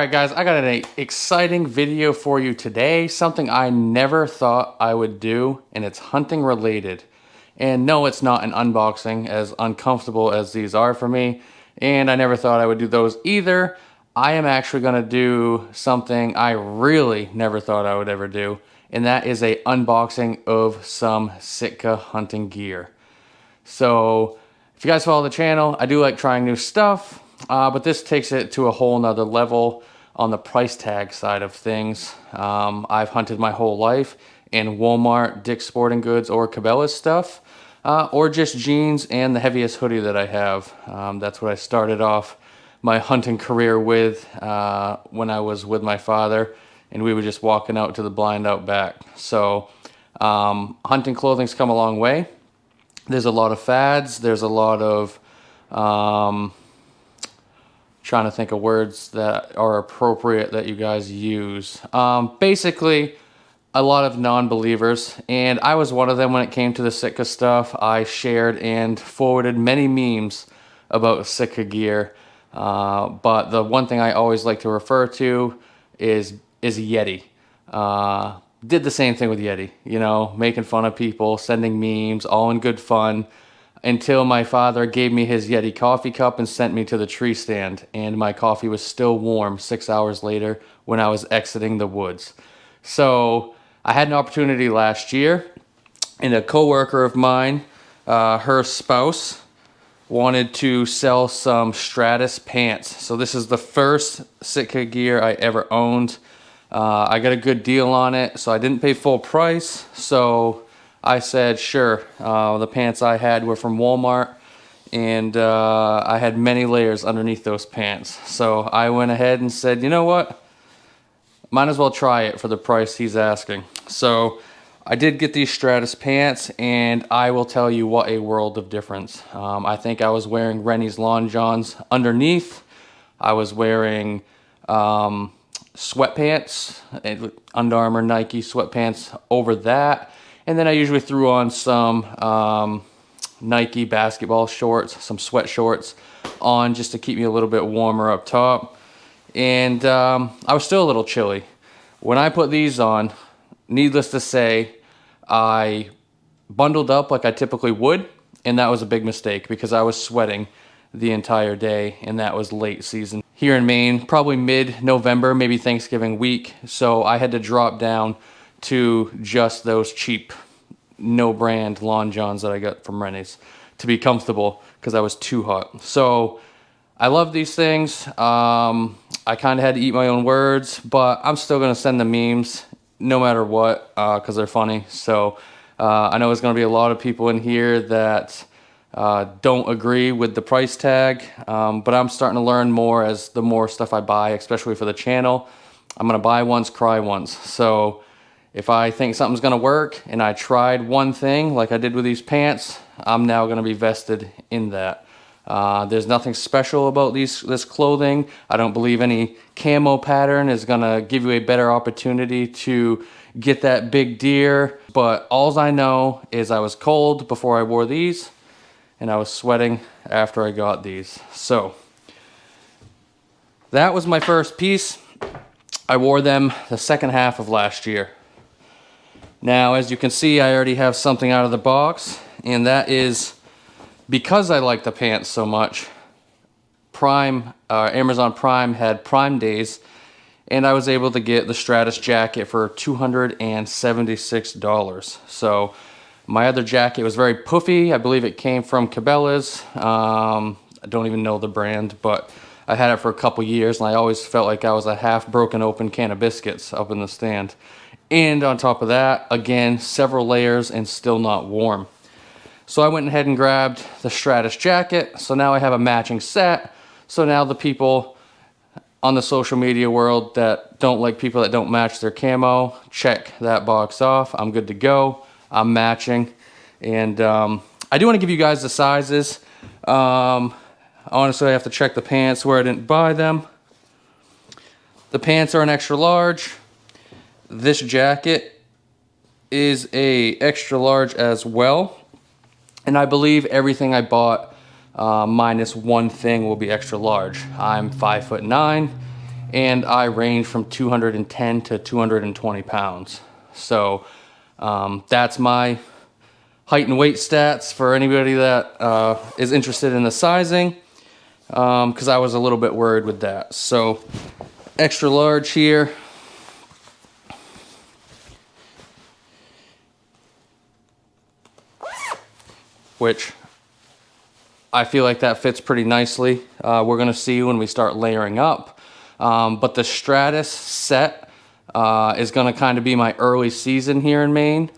Alright guys, I got an exciting video for you today, something I never thought I would do, and it's hunting related. And no, it's not an unboxing, as uncomfortable as these are for me, and I never thought I would do those either. I am actually going to do something I really never thought I would ever do, and that is a unboxing of some Sitka hunting gear. So if you guys follow the channel, I do like trying new stuff. But this takes it to a whole nother level on the price tag side of things. I've hunted my whole life in Walmart, Dick's Sporting Goods, or Cabela's stuff, or just jeans and the heaviest hoodie that I have. That's what I started off my hunting career with when I was with my father, and we were just walking out to the blind out back. So hunting clothing's come a long way. There's a lot of fads. There's a lot of trying to think of words that are appropriate that you guys use. Basically, a lot of non-believers, and I was one of them when it came to the Sitka stuff. I shared and forwarded many memes about Sitka gear, but the one thing I always like to refer to is Yeti. Did the same thing with Yeti, you know, making fun of people, sending memes, all in good fun, until my father gave me his Yeti coffee cup and sent me to the tree stand, and my coffee was still warm 6 hours later when I was exiting the woods. So I had an opportunity last year, and a coworker of mine, her spouse, wanted to sell some Stratus pants. So this is the first Sitka gear I ever owned. I got a good deal on it, so I didn't pay full price. So I said, sure. The pants I had were from Walmart, and I had many layers underneath those pants. So I went ahead and said, you know what? Might as well try it for the price he's asking. So I did get these Stratus pants, and I will tell you what a world of difference. I think I was wearing Rennie's Lawn Johns underneath. I was wearing sweatpants, Under Armour, Nike sweatpants over that. And then I usually threw on some Nike basketball shorts, some sweat shorts on just to keep me a little bit warmer up top. And I was still a little chilly. When I put these on, needless to say, I bundled up like I typically would, and that was a big mistake because I was sweating the entire day, and that was late season here in Maine, probably mid-November, maybe Thanksgiving week. So I had to drop down to just those cheap, no-brand Lawn Johns that I got from Rennie's to be comfortable because I was too hot. So I love these things. I kind of had to eat my own words, but I'm still going to send the memes no matter what because they're funny. So I know there's going to be a lot of people in here that don't agree with the price tag, but I'm starting to learn more as the more stuff I buy, especially for the channel. I'm going to buy once, cry once. So if I think something's going to work and I tried one thing like I did with these pants, I'm now going to be vested in that. There's nothing special about this clothing. I don't believe any camo pattern is going to give you a better opportunity to get that big deer. But all I know is I was cold before I wore these, and I was sweating after I got these. So that was my first piece. I wore them the second half of last year. Now, as you can see, I already have something out of the box, and that is because I like the pants so much. Amazon Prime had Prime Days, and I was able to get the Stratus jacket for $276. So my other jacket was very puffy. I believe it came from Cabela's. I don't even know the brand, but I had it for a couple years, and I always felt like I was a half broken open can of biscuits up in the stand. And on top of that, again, several layers and still not warm. So I went ahead and grabbed the Stratus jacket. So now I have a matching set. So now the people on the social media world that don't like people that don't match their camo, check that box off. I'm good to go. I'm matching. And I do want to give you guys the sizes. Honestly, I have to check the pants where I didn't buy them. The pants are an extra large. This jacket is a extra large as well. And I believe everything I bought minus one thing will be extra large. I'm 5'9", and I range from 210 to 220 pounds. So that's my height and weight stats for anybody that is interested in the sizing, because I was a little bit worried with that. So extra large here. Which I feel like that fits pretty nicely. We're gonna see when we start layering up. But the Stratus set is gonna kind of be my early season here in Maine.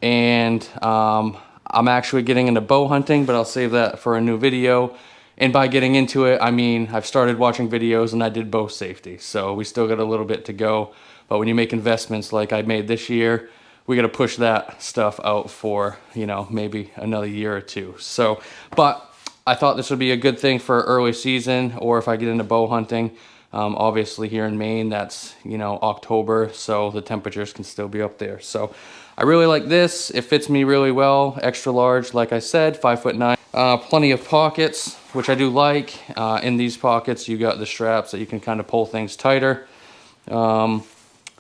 And I'm actually getting into bow hunting, but I'll save that for a new video. And by getting into it, I mean, I've started watching videos and I did bow safety. So we still got a little bit to go. But when you make investments like I made this year, we got to push that stuff out for, you know, maybe another year or two. So, but I thought this would be a good thing for early season, or if I get into bow hunting. Obviously here in Maine, that's, you know, October, so the temperatures can still be up there. So I really like this. It fits me really well. Extra large, like I said, 5'9". Plenty of pockets, which I do like. In these pockets, you got the straps that you can kind of pull things tighter.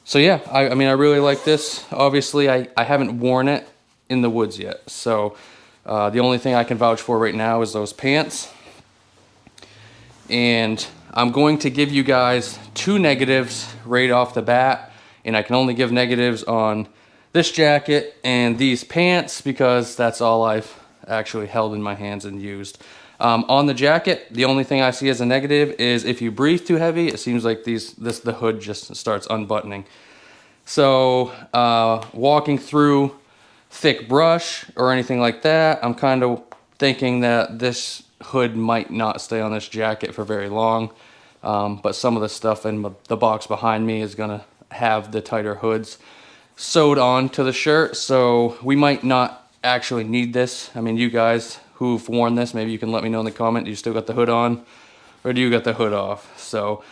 So yeah, I mean, I really like this. Obviously, I haven't worn it in the woods yet. So the only thing I can vouch for right now is those pants. And I'm going to give you guys 2 negatives right off the bat. And I can only give negatives on this jacket and these pants because that's all I've actually held in my hands and used. On the jacket, the only thing I see as a negative is if you breathe too heavy, it seems like the hood just starts unbuttoning. So walking through thick brush or anything like that, I'm kind of thinking that this hood might not stay on this jacket for very long. But some of the stuff in the box behind me is gonna have the tighter hoods sewed on to the shirt, so we might not actually need this. I mean, you guys who've worn this, maybe you can let me know in the comment, do you still got the hood on or do you got the hood off? So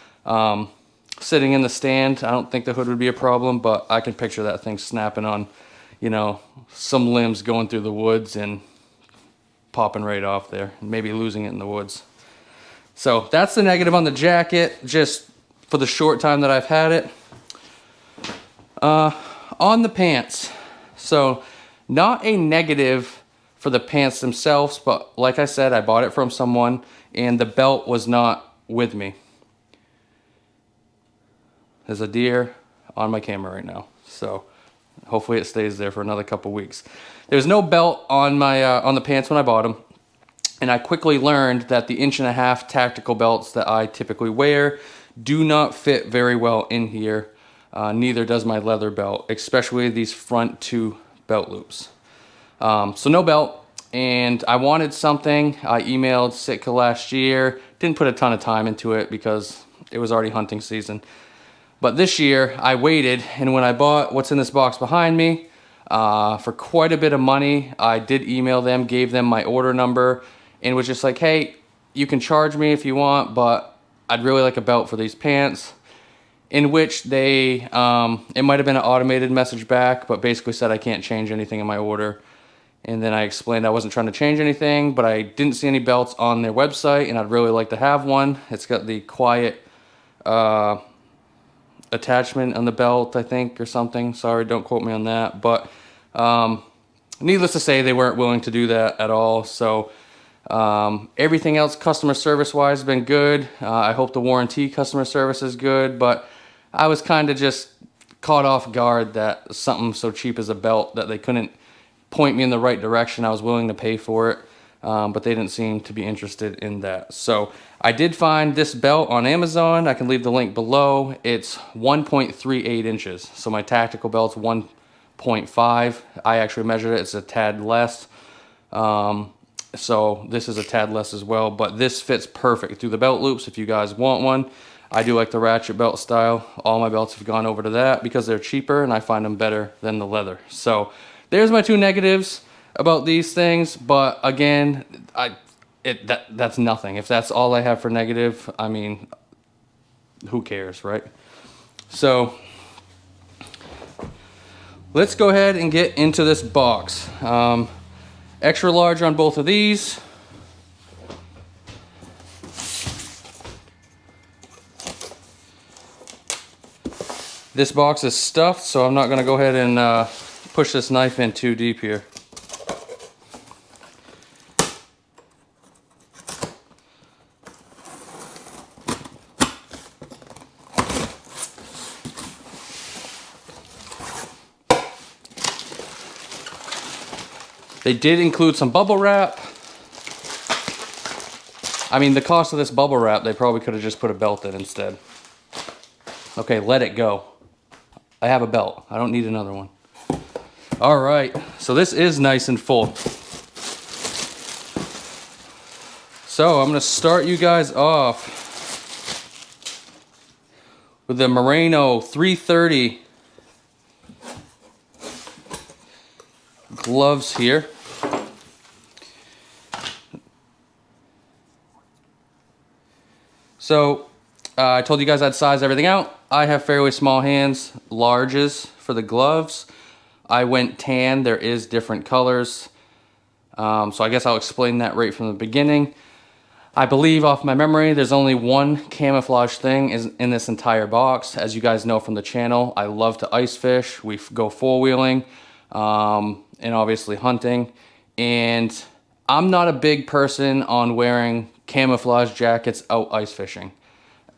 sitting in the stand, I don't think the hood would be a problem, but I can picture that thing snapping on, you know, some limbs going through the woods and popping right off there, maybe losing it in the woods. So that's the negative on the jacket, just for the short time that I've had it. On the pants, so not a negative for the pants themselves, but like I said, I bought it from someone and the belt was not with me. There's a deer on my camera right now, so hopefully it stays there for another couple weeks. There's no belt on my on the pants when I bought them, and I quickly learned that the 1.5" tactical belts that I typically wear do not fit very well in here. Neither does my leather belt, especially these front 2 belt loops. So no belt, and I wanted something. I emailed Sitka last year, didn't put a ton of time into it because it was already hunting season. But this year I waited, and when I bought what's in this box behind me, for quite a bit of money, I did email them, gave them my order number, and was just like, hey, you can charge me if you want, but I'd really like a belt for these pants. In which they, it might have been an automated message back, but basically said I can't change anything in my order. And then I explained I wasn't trying to change anything, but I didn't see any belts on their website, and I'd really like to have one. It's got the quiet attachment on the belt, I think, or something. Sorry, don't quote me on that. But needless to say, they weren't willing to do that at all. So everything else customer service wise has been good. I hope the warranty customer service is good, but I was kind of just caught off guard that something so cheap as a belt that they couldn't point me in the right direction. I was willing to pay for it, but they didn't seem to be interested in that. So I did find this belt on Amazon. I can leave the link below. It's 1.38 inches. So my tactical belt's 1.5. I actually measured it. It's a tad less. So this is a tad less as well, but this fits perfect through the belt loops if you guys want one. I do like the ratchet belt style. All my belts have gone over to that because they're cheaper and I find them better than the leather. So there's my 2 negatives about these things, but again, that's nothing. If that's all I have for negative, I mean, who cares, right? So let's go ahead and get into this box. Extra large on both of these. This box is stuffed, so I'm not gonna go ahead and push this knife in too deep here. They did include some bubble wrap. I mean, the cost of this bubble wrap, they probably could have just put a belt in instead. Okay, let it go. I have a belt. I don't need another one. All right, so this is nice and full. So I'm gonna start you guys off with the Merino 330 gloves here. So I told you guys I'd size everything out. I have fairly small hands, larges for the gloves. I went tan. There is different colors. So I guess I'll explain that right from the beginning. I believe off my memory, there's only one camouflage thing in this entire box. As you guys know from the channel, I love to ice fish. We go four-wheeling and obviously hunting. And I'm not a big person on wearing camouflage jackets out ice fishing.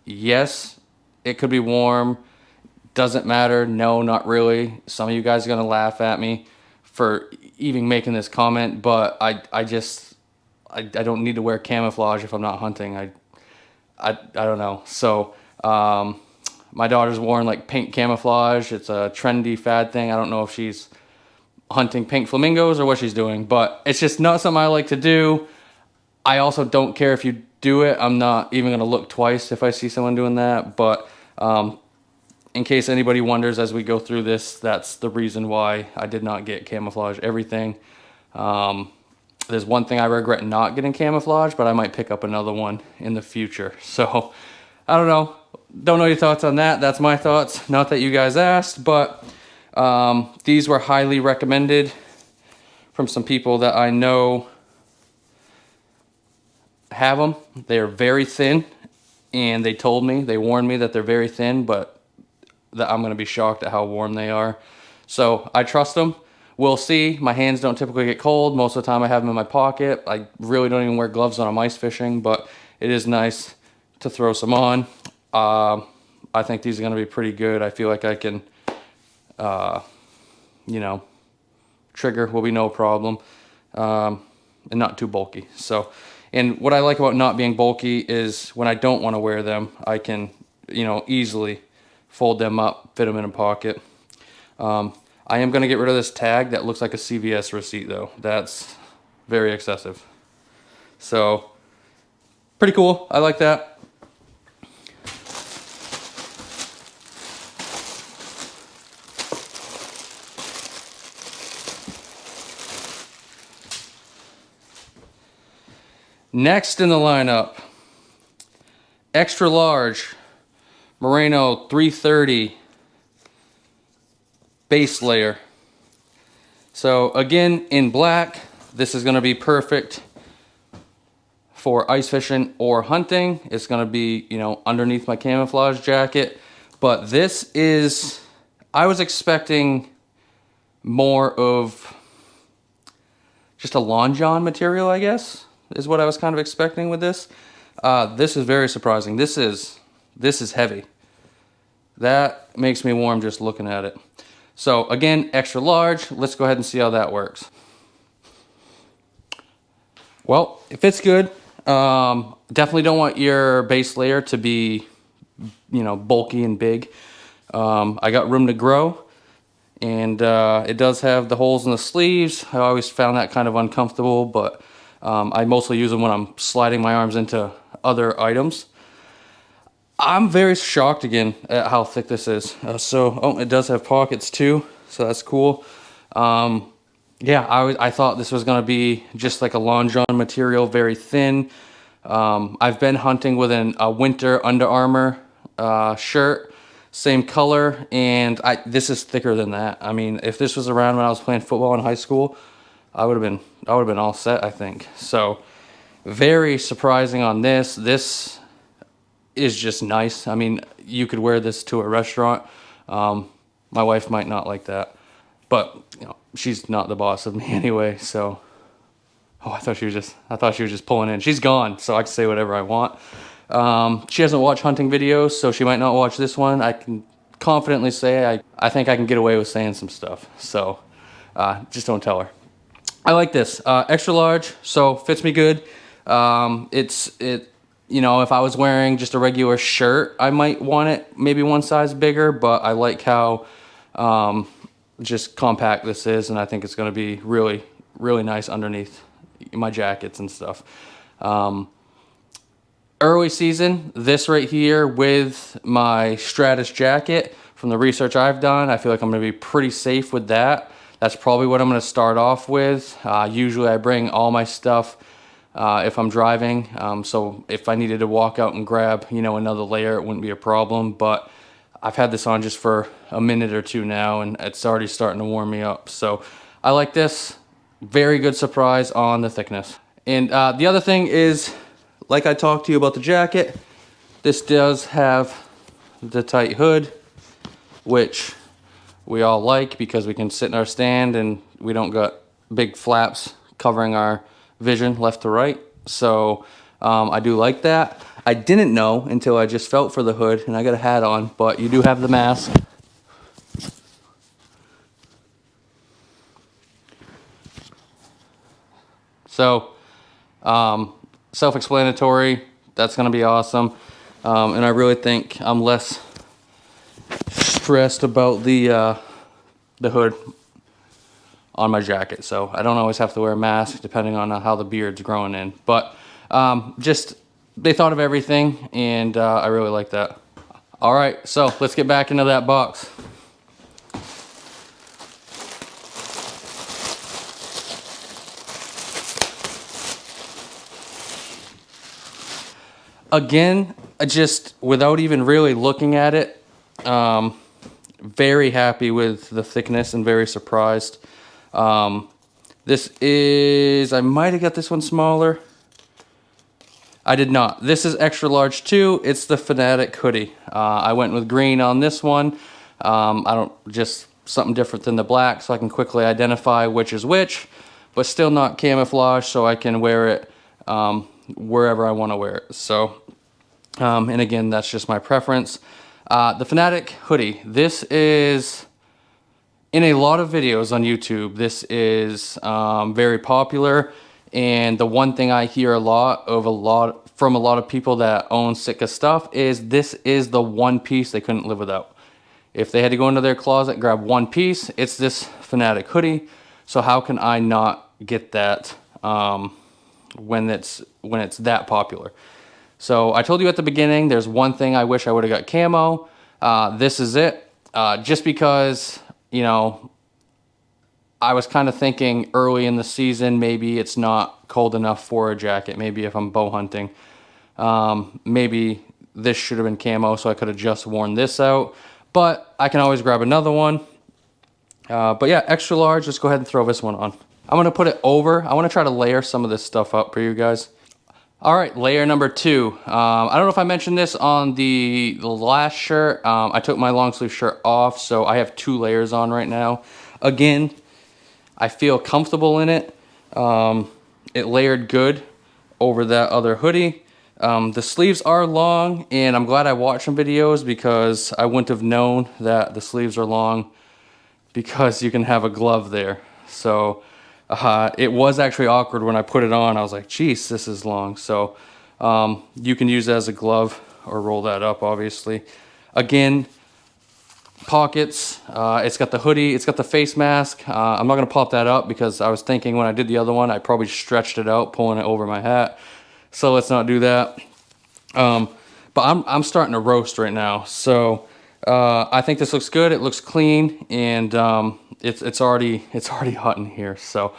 Yes, it could be warm. Doesn't matter. No, not really. Some of you guys are going to laugh at me for even making this comment, but I don't need to wear camouflage if I'm not hunting. I don't know. So my daughter's worn like pink camouflage. It's a trendy fad thing. I don't know if she's hunting pink flamingos or what she's doing, but it's just not something I like to do. I also don't care if you do it. I'm not even going to look twice if I see someone doing that, but in case anybody wonders as we go through this, that's the reason why I did not get camouflage everything. There's one thing I regret not getting camouflage, but I might pick up another one in the future. So I don't know. Don't know your thoughts on that. That's my thoughts. Not that you guys asked, but these were highly recommended from some people that I know have them. They're very thin, and they warned me that they're very thin, but that I'm going to be shocked at how warm they are. So I trust them. We'll see. My hands don't typically get cold. Most of the time I have them in my pocket. I really don't even wear gloves when I'm ice fishing, but it is nice to throw some on. I think these are going to be pretty good. I feel like I can, you know, trigger will be no problem, and not too bulky. So, and what I like about not being bulky is when I don't want to wear them, I can, you know, easily fold them up, fit them in a pocket. I am going to get rid of this tag that looks like a CVS receipt though. That's very excessive. So, pretty cool. I like that. Next in the lineup, extra large Merino 330 base layer. So again, in black, this is going to be perfect for ice fishing or hunting. It's going to be, you know, underneath my camouflage jacket. But this is, I was expecting more of just a Long John material, I guess, is what I was kind of expecting with this. This is very surprising. This is heavy. That makes me warm just looking at it. So again, extra large. Let's go ahead and see how that works. Well, it fits good. Definitely don't want your base layer to be, you know, bulky and big. I got room to grow, and it does have the holes in the sleeves. I always found that kind of uncomfortable, but I mostly use them when I'm sliding my arms into other items. I'm very shocked again at how thick this is. Oh, it does have pockets too, so that's cool. Yeah, I thought this was gonna be just like a Long John material, very thin. I've been hunting with a winter Under Armour shirt, same color, and this is thicker than that. I mean, if this was around when I was playing football in high school, I would have been all set, I think. So very surprising on this. This is just nice. I mean, you could wear this to a restaurant. My wife might not like that, but you know, she's not the boss of me anyway. So, oh, I thought she was just pulling in. She's gone, so I can say whatever I want. She doesn't watch hunting videos, so she might not watch this one. I can confidently say I think I can get away with saying some stuff. So, just don't tell her. I like this extra large, so fits me good. You know, if I was wearing just a regular shirt, I might want it maybe one size bigger, but I like how just compact this is, and I think it's going to be really, really nice underneath my jackets and stuff. Early season, this right here with my Stratus jacket, from the research I've done, I feel like I'm going to be pretty safe with that. That's probably what I'm going to start off with. Usually I bring all my stuff if I'm driving, so if I needed to walk out and grab, you know, another layer, it wouldn't be a problem. But I've had this on just for a minute or two now, and it's already starting to warm me up. So I like this. Very good surprise on the thickness. And the other thing is, like I talked to you about the jacket, this does have the tight hood, which we all like because we can sit in our stand and we don't got big flaps covering our vision left to right. So I do like that. I didn't know until I just felt for the hood, and I got a hat on, but you do have the mask. So self-explanatory, that's gonna be awesome. And I really think I'm less stressed about the hood on my jacket, so I don't always have to wear a mask depending on how the beard's growing in. But just they thought of everything, and I really like that. All right, so let's get back into that box. Again, just without even really looking at it, very happy with the thickness and very surprised. This is, I might have got this one smaller. I did not. This is extra large too. It's the Fanatic hoodie. I went with green on this one. Just something different than the black, so I can quickly identify which is which, but still not camouflage, so I can wear it wherever I want to wear it. So, and again, that's just my preference. The Fanatic hoodie. This is, in a lot of videos on YouTube, this is very popular. And the one thing I hear from a lot of people that own Sitka stuff is this is the one piece they couldn't live without. If they had to go into their closet, grab one piece, it's this Fanatic hoodie. So how can I not get that when it's that popular? So I told you at the beginning, there's one thing I wish I would have got camo. This is it. Just because, you know, I was kind of thinking early in the season, maybe it's not cold enough for a jacket. Maybe if I'm bow hunting, maybe this should have been camo, so I could have just worn this out. But I can always grab another one. But yeah, extra large, let's go ahead and throw this one on. I'm gonna put it over. I wanna try to layer some of this stuff up for you guys. All right, layer number 2. I don't know if I mentioned this on the last shirt. I took my long sleeve shirt off, so I have 2 layers on right now. Again, I feel comfortable in it. It layered good over that other hoodie. The sleeves are long, and I'm glad I watched some videos because I wouldn't have known that the sleeves are long because you can have a glove there. So it was actually awkward when I put it on. I was like, geez, this is long. So you can use it as a glove or roll that up, obviously. Again, pockets, it's got the hoodie, it's got the face mask. I'm not gonna pop that up because I was thinking when I did the other one, I probably stretched it out, pulling it over my hat. So let's not do that. But I'm starting to roast right now. So I think this looks good. It looks clean, and it's already hot in here. So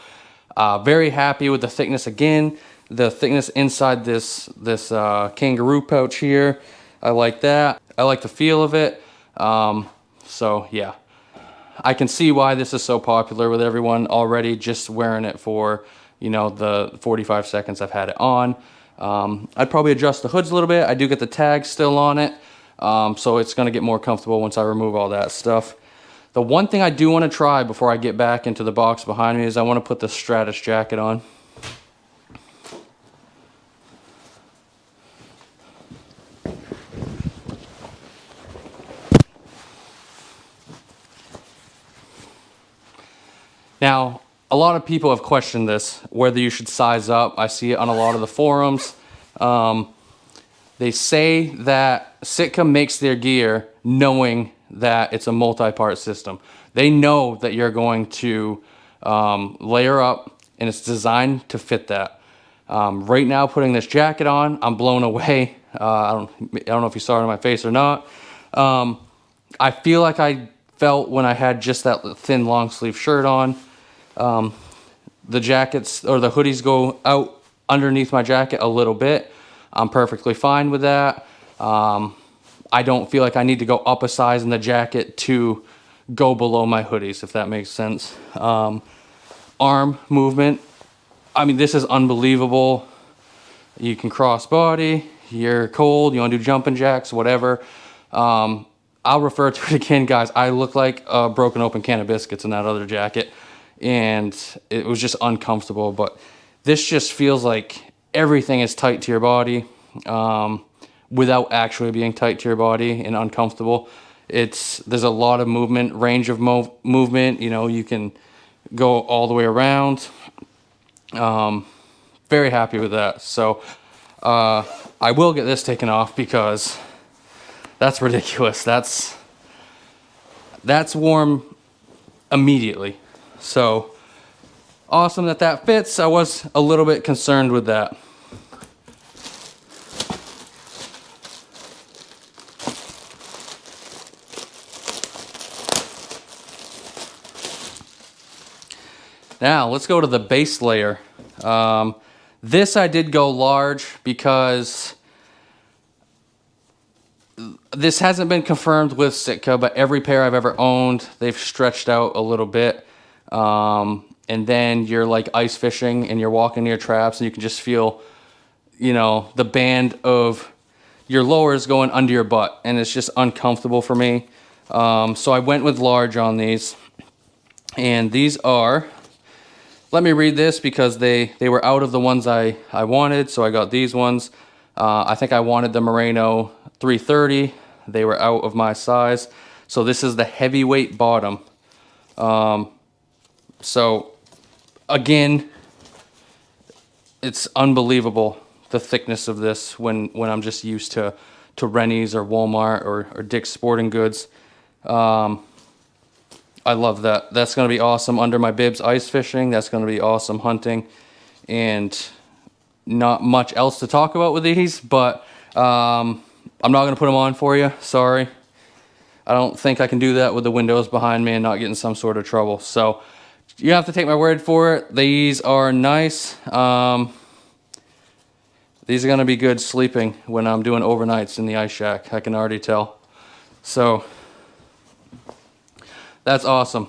very happy with the thickness. Again, the thickness inside this kangaroo pouch here, I like that. I like the feel of it. So yeah, I can see why this is so popular with everyone already, just wearing it for, you know, the 45 seconds I've had it on. I'd probably adjust the hoods a little bit. I do get the tag still on it. So it's going to get more comfortable once I remove all that stuff. The one thing I do want to try before I get back into the box behind me is I want to put the Stratus jacket on. Now, a lot of people have questioned this, whether you should size up. I see it on a lot of the forums. They say that Sitka makes their gear knowing that it's a multi-part system. They know that you're going to layer up, and it's designed to fit that. Right now, putting this jacket on, I'm blown away. I don't know if you saw it on my face or not. I feel like I felt when I had just that thin long sleeve shirt on. The jackets or the hoodies go out underneath my jacket a little bit. I'm perfectly fine with that. I don't feel like I need to go up a size in the jacket to go below my hoodies, if that makes sense. Arm movement. I mean, this is unbelievable. You can cross body, you're cold, you want to do jumping jacks, whatever. I'll refer to it again, guys. I look like a broken open can of biscuits in that other jacket, and it was just uncomfortable. But this just feels like everything is tight to your body without actually being tight to your body and uncomfortable. There's a lot of movement, range of movement. You know, you can go all the way around. Very happy with that. So I will get this taken off because that's ridiculous. That's warm immediately. So awesome that fits. I was a little bit concerned with that. Now let's go to the base layer. This I did go large because this hasn't been confirmed with Sitka, but every pair I've ever owned, they've stretched out a little bit. And then you're like ice fishing and you're walking near traps and you can just feel, you know, the band of your lowers going under your butt, and it's just uncomfortable for me. So I went with large on these, and these are, let me read this because they were out of the ones I wanted, so I got these ones. I think I wanted the Merino 330. They were out of my size. So this is the heavyweight bottom. So again, it's unbelievable the thickness of this when I'm just used to Rennie's or Walmart or Dick's Sporting Goods. I love that. That's going to be awesome under my bibs ice fishing. That's going to be awesome hunting. And not much else to talk about with these, but I'm not going to put them on for you. Sorry. I don't think I can do that with the windows behind me and not get in some sort of trouble. So you have to take my word for it. These are nice. These are going to be good sleeping when I'm doing overnights in the ice shack. I can already tell. So that's awesome.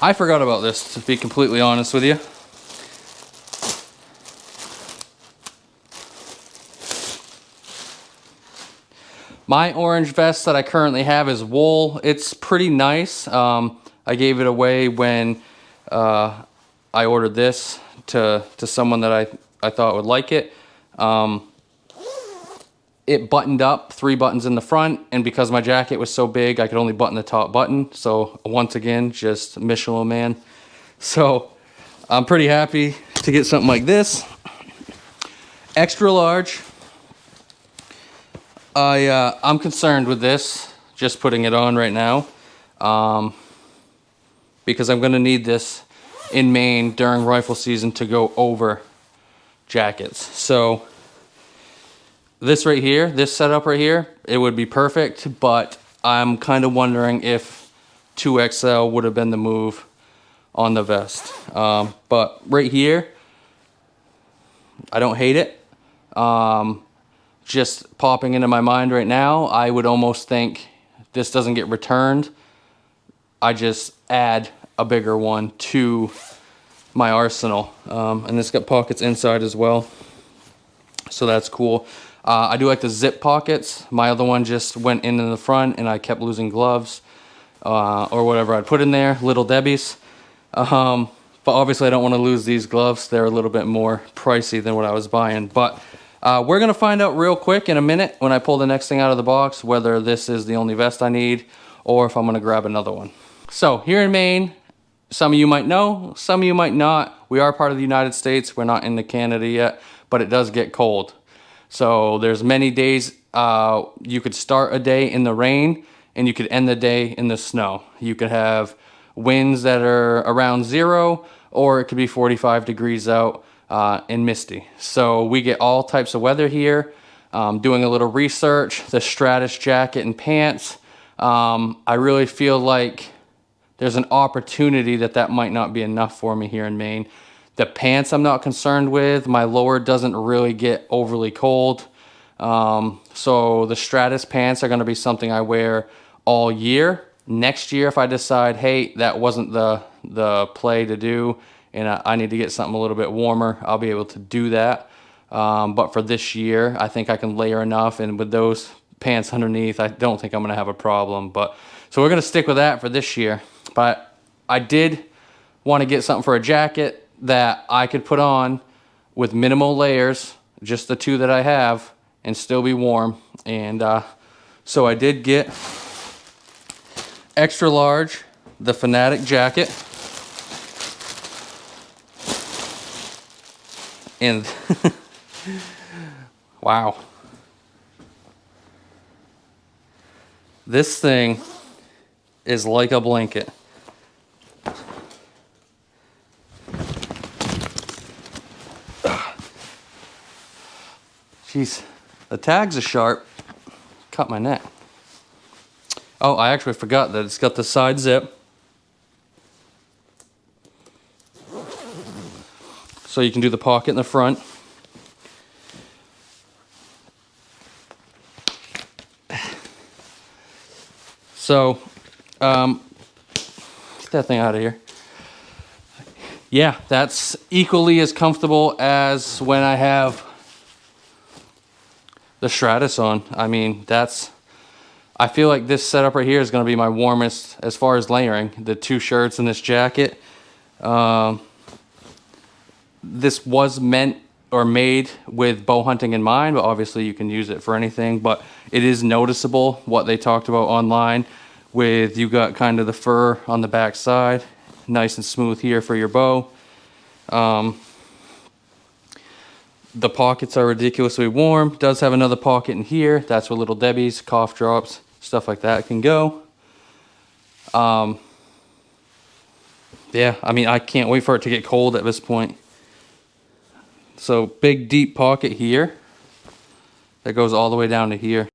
I forgot about this, to be completely honest with you. My orange vest that I currently have is wool. It's pretty nice. I gave it away when I ordered this to someone that I thought would like it. It buttoned up, 3 buttons in the front, and because my jacket was so big, I could only button the top button. So once again, just Michelin man. So I'm pretty happy to get something like this. Extra large. I'm concerned with this, just putting it on right now, because I'm going to need this in Maine during rifle season to go over jackets. So this right here, this setup right here, it would be perfect, but I'm kind of wondering if 2XL would have been the move on the vest. But right here, I don't hate it. Just popping into my mind right now, I would almost think this doesn't get returned. I just add a bigger one to my arsenal. And it's got pockets inside as well. So that's cool. I do like the zip pockets. My other one just went into the front and I kept losing gloves or whatever I'd put in there, Little Debbie's. But obviously I don't want to lose these gloves. They're a little bit more pricey than what I was buying. But we're going to find out real quick in a minute when I pull the next thing out of the box, whether this is the only vest I need or if I'm going to grab another one. So here in Maine, some of you might know, some of you might not. We are part of the United States. We're not into Canada yet, but it does get cold. So there's many days you could start a day in the rain and you could end the day in the snow. You could have winds that are around 0, or it could be 45 degrees out and misty. So we get all types of weather here. Doing a little research, the Stratus jacket and pants, I really feel like there's an opportunity that might not be enough for me here in Maine. The pants I'm not concerned with. My lower doesn't really get overly cold. So the Stratus pants are going to be something I wear all year. Next year, if I decide, hey, that wasn't the play to do and I need to get something a little bit warmer, I'll be able to do that. But for this year, I think I can layer enough, and with those pants underneath, I don't think I'm going to have a problem. But so we're going to stick with that for this year. But I did want to get something for a jacket that I could put on with minimal layers, just the 2 that I have, and still be warm. And so I did get extra large, the Fanatic jacket. And wow. This thing is like a blanket. Jeez, the tags are sharp. Cut my neck. Oh, I actually forgot that it's got the side zip. So you can do the pocket in the front. So, get that thing out of here. Yeah, that's equally as comfortable as when I have the Stratus on. I mean, I feel like this setup right here is going to be my warmest as far as layering. The 2 shirts and this jacket. This was meant or made with bow hunting in mind, but obviously you can use it for anything. But it is noticeable what they talked about online with you got kind of the fur on the back side, nice and smooth here for your bow. The pockets are ridiculously warm. Does have another pocket in here. That's where Little Debbie's, cough drops, stuff like that can go. Yeah, I mean, I can't wait for it to get cold at this point. So big deep pocket here that goes all the way down to here.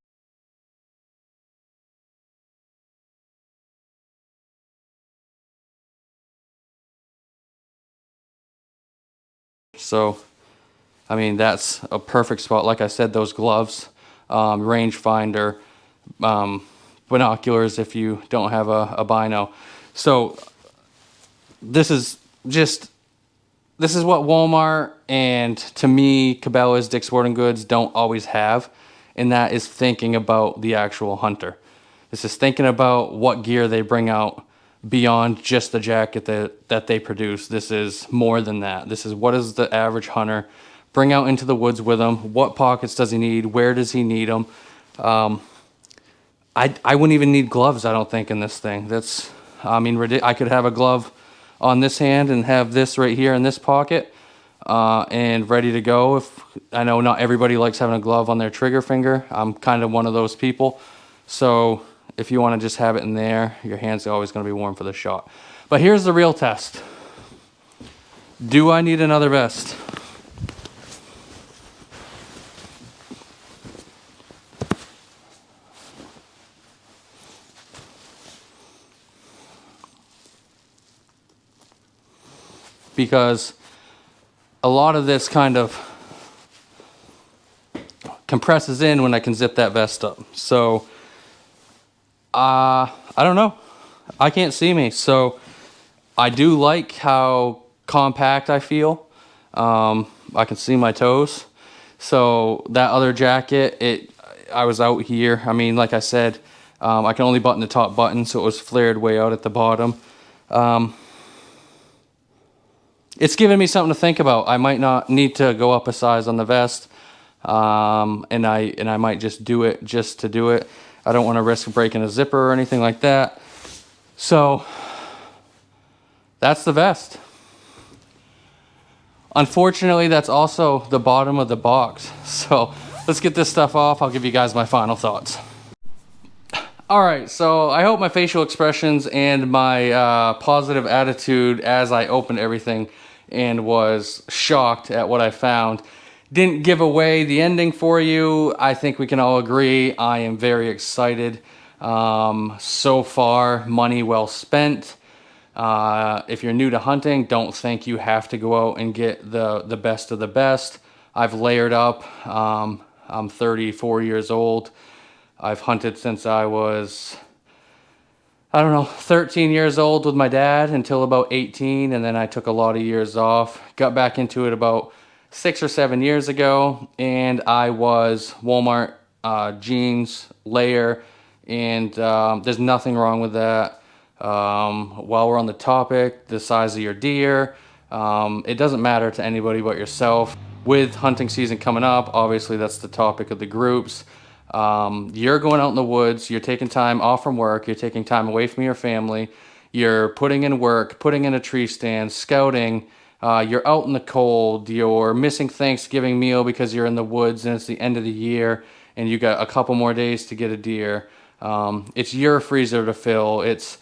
So, I mean, that's a perfect spot. Like I said, those gloves, rangefinder, binoculars if you don't have a bino. So this is what Walmart and, to me, Cabela's, Dick's Sporting Goods don't always have, and that is thinking about the actual hunter. This is thinking about what gear they bring out beyond just the jacket that they produce. This is more than that. This is what does the average hunter bring out into the woods with him? What pockets does he need? Where does he need them? I wouldn't even need gloves, I don't think, in this thing. I mean, I could have a glove on this hand and have this right here in this pocket and ready to go. If I know not everybody likes having a glove on their trigger finger. I'm kind of one of those people. So if you want to just have it in there, your hands are always going to be warm for the shot. But here's the real test. Do I need another vest? Because a lot of this kind of compresses in when I can zip that vest up. So I don't know. I can't see me. So I do like how compact I feel. I can see my toes. So that other jacket, I was out here. I mean, like I said, I can only button the top button, so it was flared way out at the bottom. It's giving me something to think about. I might not need to go up a size on the vest, and I might just do it just to do it. I don't want to risk breaking a zipper or anything like that. So that's the vest. Unfortunately, that's also the bottom of the box. So let's get this stuff off. I'll give you guys my final thoughts. All right, so I hope my facial expressions and my positive attitude as I opened everything and was shocked at what I found didn't give away the ending for you. I think we can all agree I am very excited. So far, money well spent. If you're new to hunting, don't think you have to go out and get the best of the best. I've layered up. I'm 34 years old. I've hunted since I was, I don't know, 13 years old with my dad until about 18, and then I took a lot of years off. Got back into it about 6 or 7 years ago, and I was Walmart jeans layer, and there's nothing wrong with that. While we're on the topic, the size of your deer, it doesn't matter to anybody but yourself. With hunting season coming up, obviously that's the topic of the groups. You're going out in the woods, you're taking time off from work, you're taking time away from your family, you're putting in work, putting in a tree stand, scouting, you're out in the cold, you're missing Thanksgiving meal because you're in the woods and it's the end of the year and you got a couple more days to get a deer. It's your freezer to fill, it's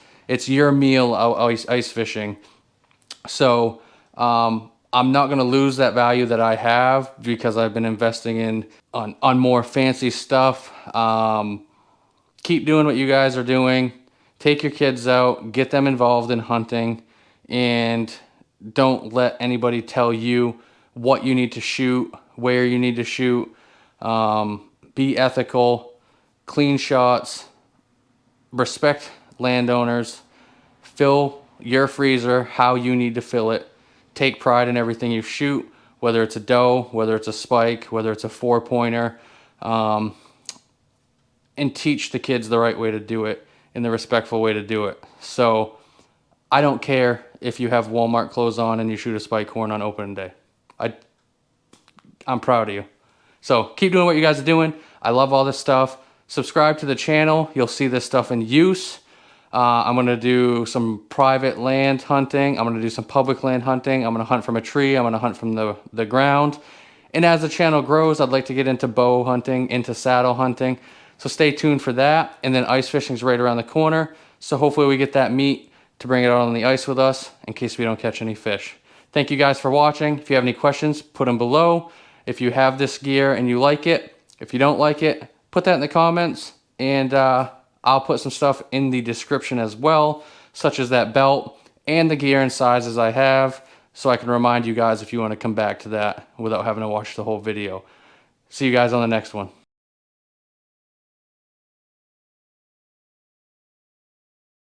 your meal out ice fishing. So I'm not going to lose that value that I have because I've been investing on more fancy stuff. Keep doing what you guys are doing. Take your kids out, get them involved in hunting, and don't let anybody tell you what you need to shoot, where you need to shoot. Be ethical, clean shots, respect landowners, fill your freezer how you need to fill it. Take pride in everything you shoot, whether it's a doe, whether it's a spike, whether it's a 4-pointer, and teach the kids the right way to do it and the respectful way to do it. So I don't care if you have Walmart clothes on and you shoot a spike horn on opening day. I'm proud of you. So keep doing what you guys are doing. I love all this stuff. Subscribe to the channel. You'll see this stuff in use. I'm going to do some private land hunting. I'm going to do some public land hunting. I'm going to hunt from a tree. I'm going to hunt from the ground. And as the channel grows, I'd like to get into bow hunting, into saddle hunting. So stay tuned for that. And then ice fishing is right around the corner. So hopefully we get that meat to bring it out on the ice with us in case we don't catch any fish. Thank you guys for watching. If you have any questions, put them below. If you have this gear and you like it, if you don't like it, put that in the comments. And I'll put some stuff in the description as well, such as that belt and the gear and sizes I have, so I can remind you guys if you want to come back to that without having to watch the whole video. See you guys on the next one.